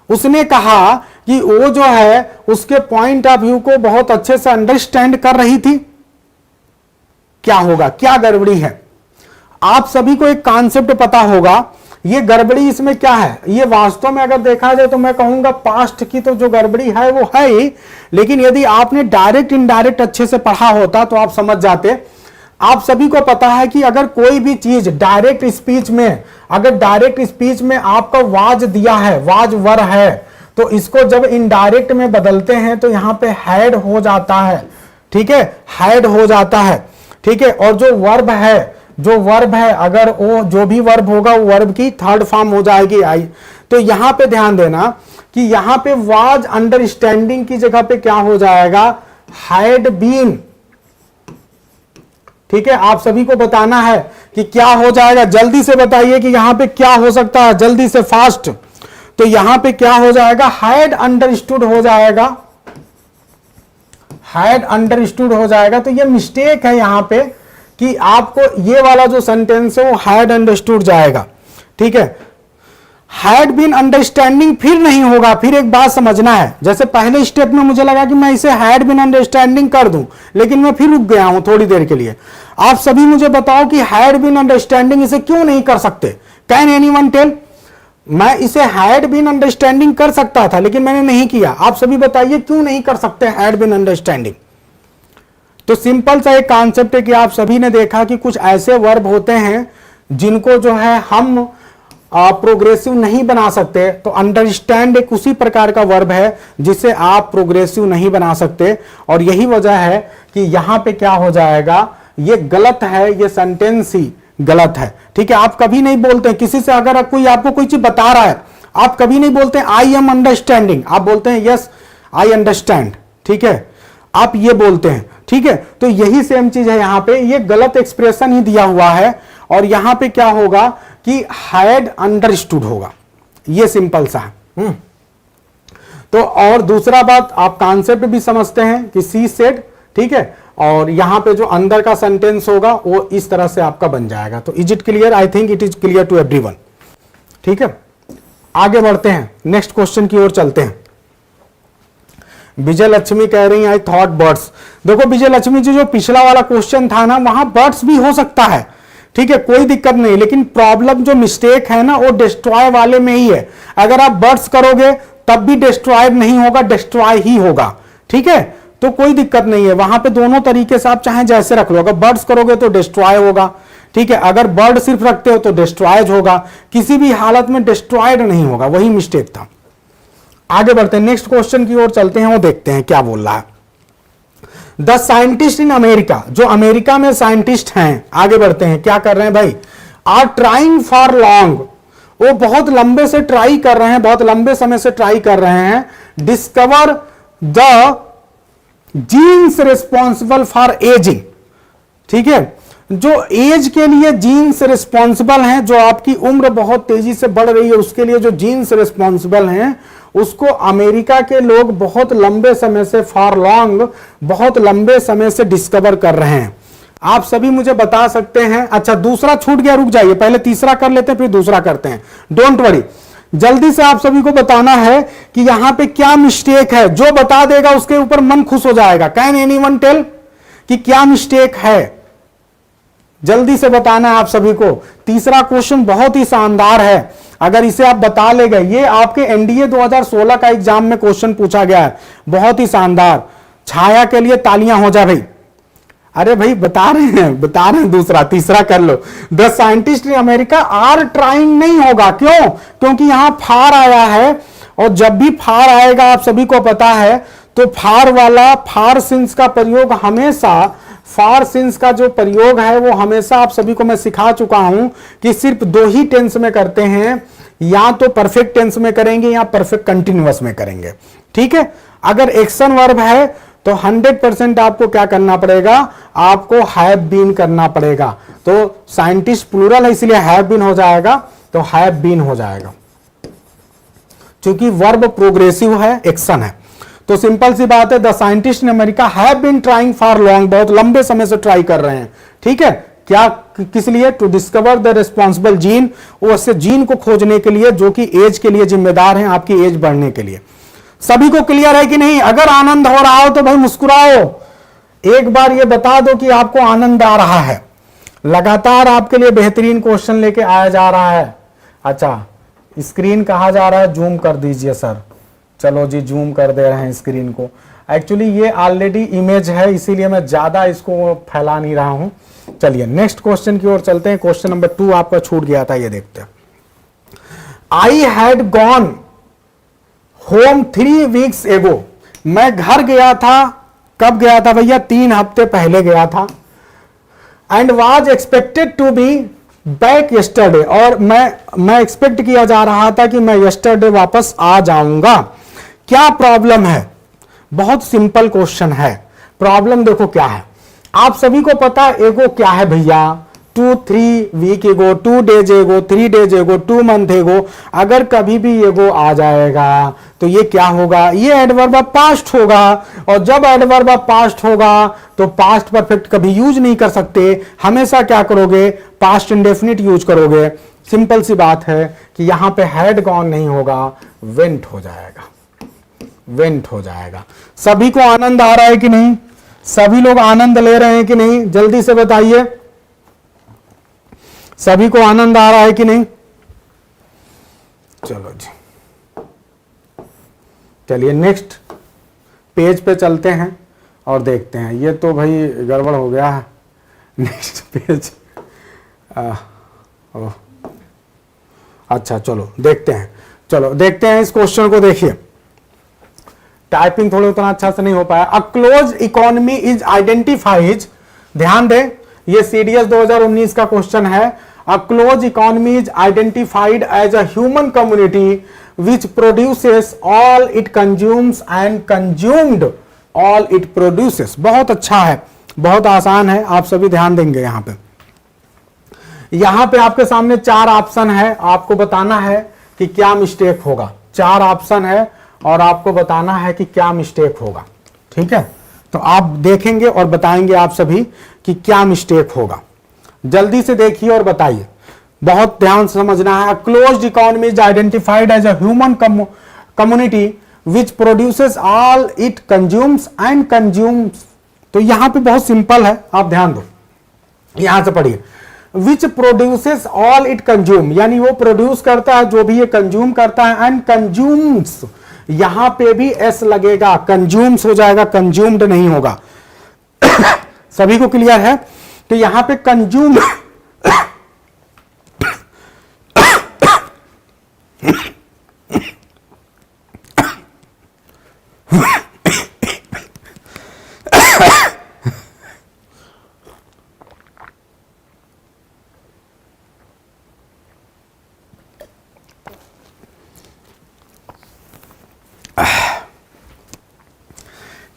उसने कहा कि वो जो है उसके पॉइंट ऑफ व्यू को बहुत अच्छे से अंडरस्टैंड कर रही थी। क्या होगा, क्या गड़बड़ी है? आप सभी को एक कॉन्सेप्ट पता होगा, ये गड़बड़ी इसमें क्या है। ये वास्तव में अगर देखा जाए तो मैं कहूंगा पास्ट की तो जो गड़बड़ी है वो है ही, लेकिन यदि आपने डायरेक्ट इनडायरेक्ट अच्छे से पढ़ा होता तो आप समझ जाते। आप सभी को पता है कि अगर कोई भी चीज डायरेक्ट स्पीच में, अगर डायरेक्ट स्पीच में आपका वाज दिया है, वाज वर है, तो इसको जब इनडायरेक्ट में बदलते हैं तो यहां पे हैड हो जाता है, ठीक है, हैड हो जाता है, ठीक है। और जो वर्ब है, जो वर्ब है, अगर वो जो भी वर्ब होगा वो वर्ब की थर्ड फॉर्म हो जाएगी आई। तो यहां पे ध्यान देना कि यहां पे वाज अंडरस्टैंडिंग की जगह पे क्या हो जाएगा, हैड बीन, ठीक है। आप सभी को बताना है कि क्या हो जाएगा, जल्दी से बताइए कि यहां पे क्या हो सकता है, जल्दी से फास्ट। तो यहां पे क्या हो जाएगा, हैड अंडरस्टूड हो जाएगा, हैड अंडरस्टूड हो जाएगा। तो ये मिस्टेक है यहां पे कि आपको ये वाला जो सेंटेंस है वो हैड अंडरस्टूड जाएगा, ठीक है। हैड बीन अंडरस्टैंडिंग फिर नहीं होगा। फिर एक बात समझना है, जैसे पहले स्टेप में मुझे लगा कि मैं इसे हैड बीन अंडरस्टैंडिंग कर दूं, लेकिन मैं फिर रुक गया हूं थोड़ी देर के लिए। आप सभी मुझे बताओ कि हैड बीन अंडरस्टैंडिंग इसे क्यों नहीं कर सकते? Can anyone tell? मैं इसे हैड बीन अंडरस्टैंडिंग कर सकता था लेकिन मैंने नहीं किया। आप सभी बताइए क्यों नहीं कर सकते हैड बीन अंडरस्टैंडिंग? तो सिंपल सा एक कॉन्सेप्ट है कि आप सभी ने देखा कि कुछ ऐसे वर्ब होते हैं जिनको जो है हम प्रोग्रेसिव नहीं बना सकते, तो अंडरस्टैंड एक उसी प्रकार का वर्ब है जिसे आप प्रोग्रेसिव नहीं बना सकते, और यही वजह है कि यहां पे क्या हो जाएगा, ये गलत है, ये सेंटेंस ही गलत है। ठीक है, आप कभी नहीं बोलते किसी से, अगर कोई आपको कोई चीज बता रहा है, आप कभी नहीं बोलते आई एम अंडरस्टैंडिंग, आप बोलते हैं यस आई अंडरस्टैंड। ठीक है, आप ये बोलते हैं। ठीक है, तो यही सेम चीज है यहां पे, ये गलत एक्सप्रेशन ही दिया हुआ है, और यहां पे क्या होगा कि हैड अंडरस्टूड होगा, ये सिंपल सा है। तो और दूसरा बात, आप कॉन्सेप्ट भी समझते हैं कि सी सेड, ठीक है, और यहां पे जो अंदर का सेंटेंस होगा वो इस तरह से आपका बन जाएगा। तो is it clear? I think it is clear to everyone. ठीक है, आगे बढ़ते हैं, नेक्स्ट क्वेश्चन की ओर चलते हैं। विजय लक्ष्मी कह रही है आई थॉट बर्ड्स। देखो विजय लक्ष्मी जी, जो पिछला वाला क्वेश्चन था ना, वहां बर्ड्स भी हो सकता है, ठीक है, कोई दिक्कत नहीं, लेकिन प्रॉब्लम जो मिस्टेक है ना वो डिस्ट्रॉय वाले में ही है। अगर आप बर्ड्स करोगे तब भी डिस्ट्रॉय नहीं होगा, डिस्ट्रॉय ही होगा। ठीक है, तो कोई दिक्कत नहीं है, वहां पे दोनों तरीके से आप चाहे जैसे रख लो। अगर बर्ड्स करोगे तो डिस्ट्रॉय होगा, ठीक है, अगर बर्ड सिर्फ रखते हो तो डिस्ट्रॉयड होगा, किसी भी हालत में डिस्ट्रॉयड नहीं होगा, वही मिस्टेक था। आगे बढ़ते हैं, नेक्स्ट क्वेश्चन की ओर चलते हैं, वो देखते हैं क्या बोल रहा है। द साइंटिस्ट इन अमेरिका, जो अमेरिका में साइंटिस्ट हैं, आगे बढ़ते हैं, क्या कर रहे हैं भाई, आर ट्राइंग फॉर लॉन्ग, वो बहुत लंबे से ट्राई कर रहे हैं, बहुत लंबे समय से ट्राई कर रहे हैं, discover the genes responsible for ageing. ठीक है, जो एज के लिए जीन्स रिस्पॉन्सिबल हैं, जो आपकी उम्र बहुत तेजी से बढ़ रही है उसके लिए जो जीन्स रिस्पॉन्सिबल हैं, उसको अमेरिका के लोग बहुत लंबे समय से, फॉर लॉन्ग, बहुत लंबे समय से डिस्कवर कर रहे हैं। आप सभी मुझे बता सकते हैं, अच्छा दूसरा छूट गया, रुक जाइए, पहले तीसरा कर लेते हैं फिर दूसरा करते हैं, डोंट वरी। जल्दी से आप सभी को बताना है कि यहां पे क्या मिस्टेक है, जो बता देगा उसके ऊपर मन खुश हो जाएगा। कैन एनीवन टेल कि क्या मिस्टेक है? जल्दी से बताना है आप सभी को। तीसरा क्वेश्चन बहुत ही शानदार है, अगर इसे आप बता ले गए, ये आपके एनडीए 2016 का एग्जाम में क्वेश्चन पूछा गया है, बहुत ही शानदार। छाया के लिए तालियां हो जाए भाई। अरे भाई बता रहे हैं, दूसरा तीसरा कर लो। The scientist in America are trying नहीं होगा, क्यों? क्योंकि यहां फार आया है, और जब भी फार आएगा आप सभी को पता है, तो फार वाला, फार सिंस का प्रयोग हमेशा, फार सिंस का जो प्रयोग है वो हमेशा आप सभी को मैं सिखा चुका हूं कि सिर्फ दो ही टेंस में करते हैं, या तो परफेक्ट टेंस में करेंगे या परफेक्ट कंटिन्यूअस में करेंगे। ठीक है, अगर एक्शन वर्ब है तो 100% आपको क्या करना पड़ेगा, आपको हैव बीन करना पड़ेगा। तो साइंटिस्ट प्लूरल है इसलिए हैव बीन हो जाएगा, तो हैव बीन हो जाएगा, क्योंकि वर्ब प्रोग्रेसिव है, एक्शन है। तो सिंपल सी बात है, the scientist in America have been trying for long, बहुत लंबे समय से ट्राई कर रहे हैं। ठीक है, क्या, किस लिए? To discover the responsible gene, वो उससे जीन को खोजने के लिए जो कि एज के लिए जिम्मेदार हैं, आपकी एज बढ़ने के लिए। सभी को क्लियर है कि नहीं? अगर आनंद हो रहा हो तो भाई मुस्कुराओ, एक बार ये बता दो कि आपको आनंद आ रहा है। लगातार आपके लिए बेहतरीन क्वेश्चन लेके आया जा रहा है। अच्छा, स्क्रीन कहा जा रहा है, जूम कर दीजिए सर। चलो जी, जूम कर दे रहे हैं स्क्रीन को। एक्चुअली ये ऑलरेडी इमेज है, इसीलिए मैं ज्यादा इसको फैला नहीं रहा हूं। चलिए नेक्स्ट क्वेश्चन की ओर चलते हैं। क्वेश्चन नंबर 2 आपका छूट गया था, ये देखते हैं। I had gone home 3 weeks एगो, मैं घर गया था, कब गया था भैया? 3 हफ्ते पहले गया था। And was expected to be back yesterday, और मैं एक्सपेक्ट किया जा रहा था कि मैं यस्टरडे वापस आ जाऊंगा। क्या प्रॉब्लम है? बहुत सिंपल क्वेश्चन है। प्रॉब्लम देखो क्या है, आप सभी को पता एगो क्या है भैया? 2-3 वीक एगो, 2 डेज एगो, 3 डेज एगो, 2 मंथ एगो। अगर कभी भी एगो आ जाएगा तो ये क्या होगा? ये एडवर्ब ऑफ पास्ट होगा, और जब एडवर्ब ऑफ पास्ट होगा तो पास्ट परफेक्ट कभी यूज नहीं कर सकते, हमेशा क्या करोगे? पास्ट इंडेफिनिट यूज करोगे। सिंपल सी बात है कि यहां पे हैड गॉन नहीं होगा, वेंट हो जाएगा, वेंट हो जाएगा। सभी को आनंद आ रहा है कि नहीं? सभी लोग आनंद ले रहे हैं कि नहीं? जल्दी से बताइए, सभी को आनंद आ रहा है कि नहीं? चलो जी, चलिए नेक्स्ट पेज पे चलते हैं और देखते हैं। ये तो भाई गड़बड़ हो गया है। नेक्स्ट पेज, अच्छा चलो देखते हैं, चलो देखते हैं इस क्वेश्चन को। देखिए टाइपिंग थोड़ा उतना अच्छा से नहीं हो पाया। A close economy is identified, ध्यान दें ये सीडीएस 2019 का क्वेश्चन है। A close economy is identified as a human community which produces all it consumes and consumed all it produces. बहुत अच्छा है, बहुत आसान है, आप सभी ध्यान देंगे। यहां पे आपके सामने 4 ऑप्शन है, आपको बताना है कि क्या मिस्टेक होगा। 4 ऑप्शन है और आपको बताना है कि क्या मिस्टेक होगा, ठीक है। तो आप देखेंगे और बताएंगे आप सभी कि क्या मिस्टेक होगा। जल्दी से देखिए और बताइए, बहुत ध्यान से समझना है। Closed economy is identified as a human community which produces all it consumes and consumes. तो यहां पे बहुत सिंपल है, आप ध्यान दो, यहां से पढ़िए। विच प्रोड्यूसेस ऑल इट कंज्यूम, यानी वो प्रोड्यूस करता है जो भी ये कंज्यूम करता है, एंड कंज्यूम्स, यहां पे भी एस लगेगा, कंज्यूम्स हो जाएगा, कंज्यूम्ड नहीं होगा। सभी को क्लियर है? तो यहां पे कंज्यूम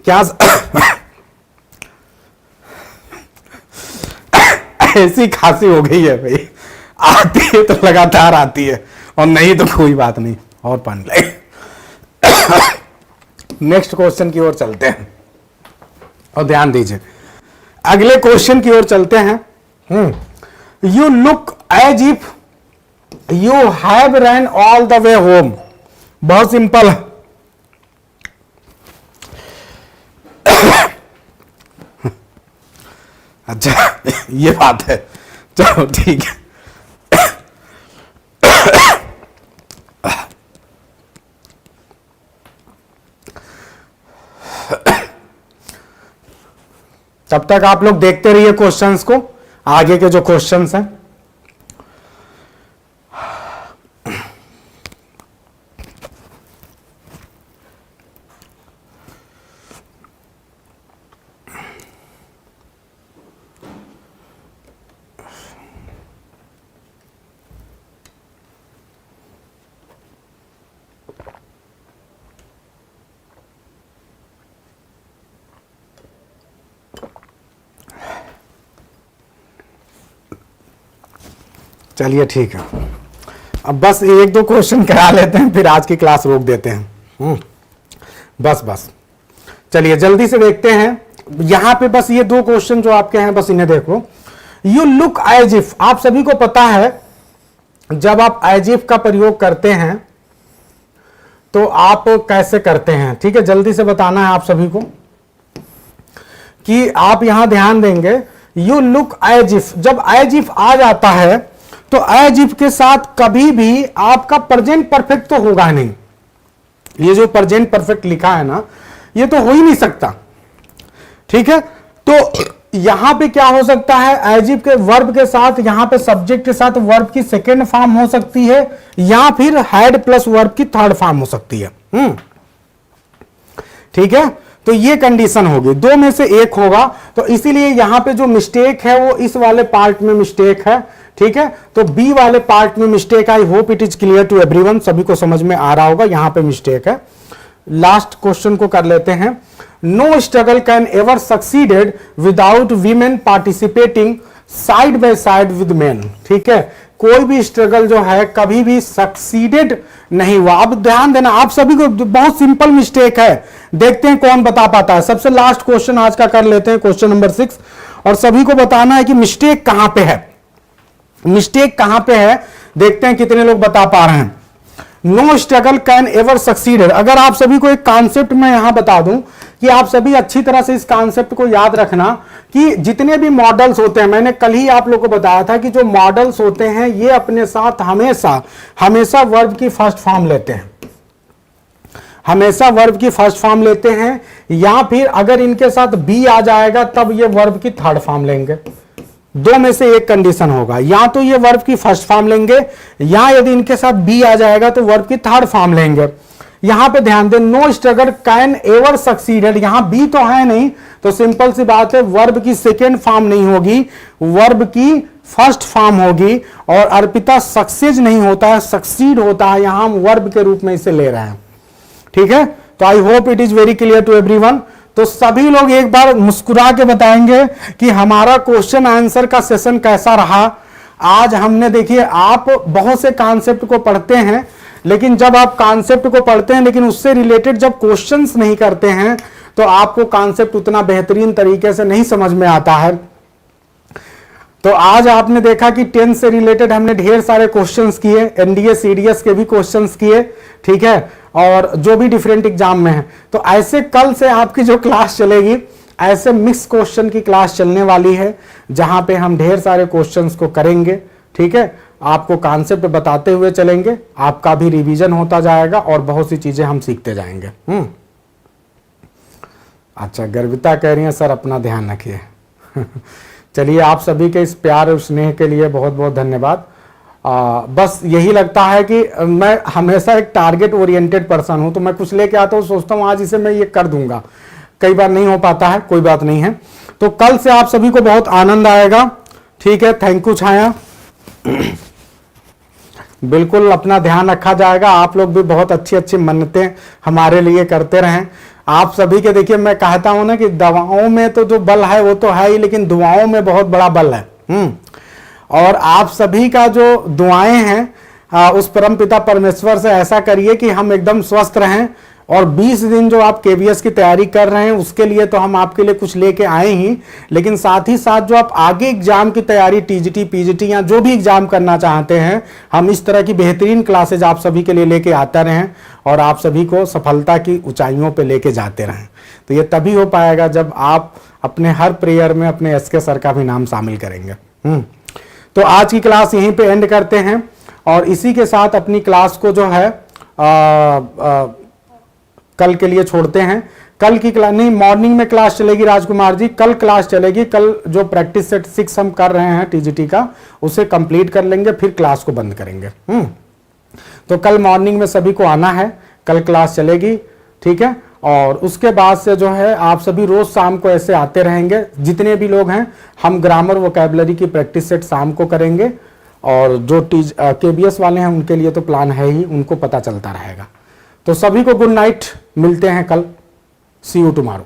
क्या ऐसी खांसी हो गई है भाई, आती है तो लगातार आती है और नहीं तो कोई बात नहीं, और पानी लाए। नेक्स्ट क्वेश्चन की ओर चलते हैं और ध्यान दीजिए, अगले क्वेश्चन की ओर चलते हैं। You look as if you have run all the way home. बहुत सिंपल है। अच्छा ये बात है, चलो ठीक है। तब तक आप लोग देखते रहिए क्वेश्चंस को, आगे के जो क्वेश्चंस हैं। चलिए ठीक है, अब बस 1-2 क्वेश्चन करा लेते हैं, फिर आज की क्लास रोक देते हैं। बस चलिए जल्दी से देखते हैं। यहां पे बस ये 2 क्वेश्चन जो आपके हैं, बस इन्हें देखो। यू लुक एज इफ, आप सभी को पता है जब आप एज इफ का प्रयोग करते हैं तो आप कैसे करते हैं, ठीक है। जल्दी से बताना है आप सभी को कि आप यहां ध्यान देंगे। यू लुक एज इफ, जब एज इफ आ जाता है तो एज इफ के साथ कभी भी आपका प्रेजेंट परफेक्ट तो होगा नहीं। ये जो प्रेजेंट परफेक्ट लिखा है ना, ये तो हो ही नहीं सकता, ठीक है। तो यहां पे क्या हो सकता है, एज इफ के वर्ब के साथ, यहां पे सब्जेक्ट के साथ वर्ब की सेकेंड फॉर्म हो सकती है, या फिर हैड प्लस वर्ब की थर्ड फॉर्म हो सकती है। ठीक है, तो ये कंडीशन होगी, 2 में से 1 होगा। तो इसीलिए यहां पे जो मिस्टेक है वो इस वाले पार्ट में मिस्टेक है, ठीक है। तो बी वाले पार्ट में mistake. I hope it is clear to everyone, सभी को समझ में आ रहा होगा, यहां पे मिस्टेक है। लास्ट क्वेश्चन को कर लेते हैं। No struggle can ever succeeded without women participating side by side with men, ठीक है। कोई भी स्ट्रगल जो है कभी भी सक्सीडेड नहीं हुआ। अब ध्यान देना, आप सभी को बहुत सिंपल मिस्टेक है, देखते हैं कौन बता पाता है। सबसे लास्ट क्वेश्चन आज का कर लेते हैं, क्वेश्चन नंबर 6, और सभी को बताना है कि मिस्टेक कहां पे है, मिस्टेक कहां पे है, देखते हैं कितने लोग बता पा रहे हैं। No struggle can ever succeeded, अगर आप सभी को एक कॉन्सेप्ट में यहां बता दूं कि आप सभी अच्छी तरह से इस कॉन्सेप्ट को याद रखना कि जितने भी मॉडल्स होते हैं, मैंने कल ही आप लोगों को बताया था कि जो मॉडल्स होते हैं ये अपने साथ हमेशा वर्ब की फर्स्ट फॉर्म लेते हैं, हमेशा वर्ब की फर्स्ट फॉर्म लेते हैं, या फिर अगर इनके साथ बी आ जाएगा तब ये वर्ब की थर्ड फॉर्म लेंगे। दो में से एक कंडीशन होगा, या तो ये वर्ब की फर्स्ट फॉर्म लेंगे, या यदि इनके साथ बी आ जाएगा तो वर्ब की थर्ड फॉर्म लेंगे। यहां पे ध्यान दें, no struggle can ever succeeded, यहां बी तो है नहीं, तो सिंपल सी बात है वर्ब की सेकेंड फॉर्म नहीं होगी, वर्ब की फर्स्ट फॉर्म होगी। और अर्पिता सक्सेस नहीं होता है, सक्सीड होता है, यहां हम वर्ब के रूप में इसे ले रहे हैं। ठीक है, तो I hope it is very clear to everyone. तो सभी लोग एक बार मुस्कुरा के बताएंगे कि हमारा क्वेश्चन आंसर का सेशन कैसा रहा। आज हमने, देखिए आप बहुत से कॉन्सेप्ट को पढ़ते हैं, लेकिन जब आप कॉन्सेप्ट को पढ़ते हैं लेकिन उससे रिलेटेड जब क्वेश्चंस नहीं करते हैं तो आपको कॉन्सेप्ट उतना बेहतरीन तरीके से नहीं समझ में आता है। तो आज आपने देखा कि 10 से रिलेटेड हमने ढेर सारे क्वेश्चंस किए, एनडीए सीडीएस के भी क्वेश्चंस किए, ठीक है, और जो भी डिफरेंट एग्जाम में है। तो ऐसे कल से आपकी जो क्लास चलेगी, ऐसे मिक्स क्वेश्चन की क्लास चलने वाली है, जहां पे हम ढेर सारे क्वेश्चंस को करेंगे। ठीक है, आपको कॉन्सेप्ट बताते हुए चलेंगे, आपका भी रिवीजन होता जाएगा और बहुत सी चीजें हम सीखते जाएंगे। अच्छा, गर्विता कह रही है सर अपना ध्यान रखिए। चलिए, आप सभी के इस प्यार और स्नेह के लिए बहुत बहुत धन्यवाद। बस यही लगता है कि मैं हमेशा एक टारगेट ओरिएंटेड पर्सन हूं, तो मैं कुछ लेके आता हूं, सोचता हूं आज इसे मैं ये कर दूंगा, कई बार नहीं हो पाता है, कोई बात नहीं है। तो कल से आप सभी को बहुत आनंद आएगा। ठीक है, थैंक यू छाया। बिल्कुल अपना ध्यान रखा जाएगा, आप लोग भी बहुत अच्छी अच्छी मन्नतें हमारे लिए करते रहें। आप सभी के, देखिए मैं कहता हूं ना कि दवाओं में तो जो बल है वो तो है ही, लेकिन दुआओं में बहुत बड़ा बल है। और आप सभी का जो दुआएं हैं उस परमपिता परमेश्वर से ऐसा करिए कि हम एकदम स्वस्थ रहें। और 20 दिन जो आप केवीएस की तैयारी कर रहे हैं उसके लिए तो हम आपके लिए कुछ लेके आए ही, लेकिन साथ ही साथ जो आप आगे एग्जाम की तैयारी, टीजीटी पीजीटी या जो भी एग्जाम करना चाहते हैं, हम इस तरह की बेहतरीन क्लासेज आप सभी के लिए लेके आते रहें और आप सभी को सफलता की ऊंचाइयों पे लेके जाते रहें। तो ये तभी हो पाएगा जब आप अपने हर प्रेयर में अपने एसके सर का भी नाम शामिल करेंगे। तो आज की क्लास यहीं पे एंड करते हैं और इसी के साथ अपनी क्लास को जो है कल के लिए छोड़ते हैं। कल की क्लास नहीं, मॉर्निंग में क्लास चलेगी राजकुमार जी, कल क्लास चलेगी। कल जो प्रैक्टिस सेट 6 हम कर रहे हैं टीजीटी का, उसे कंप्लीट कर लेंगे, फिर क्लास को बंद करेंगे। तो कल मॉर्निंग में सभी को आना है, कल क्लास चलेगी। ठीक है, और उसके बाद से जो है आप सभी रोज शाम को ऐसे आते रहेंगे, जितने भी लोग हैं। हम ग्रामर वोकैबुलरी की प्रैक्टिस सेट शाम को करेंगे और जो केबीएस वाले हैं उनके लिए तो प्लान है ही, उनको पता चलता रहेगा। तो सभी को गुड नाइट, मिलते हैं कल, सी यू टुमारो।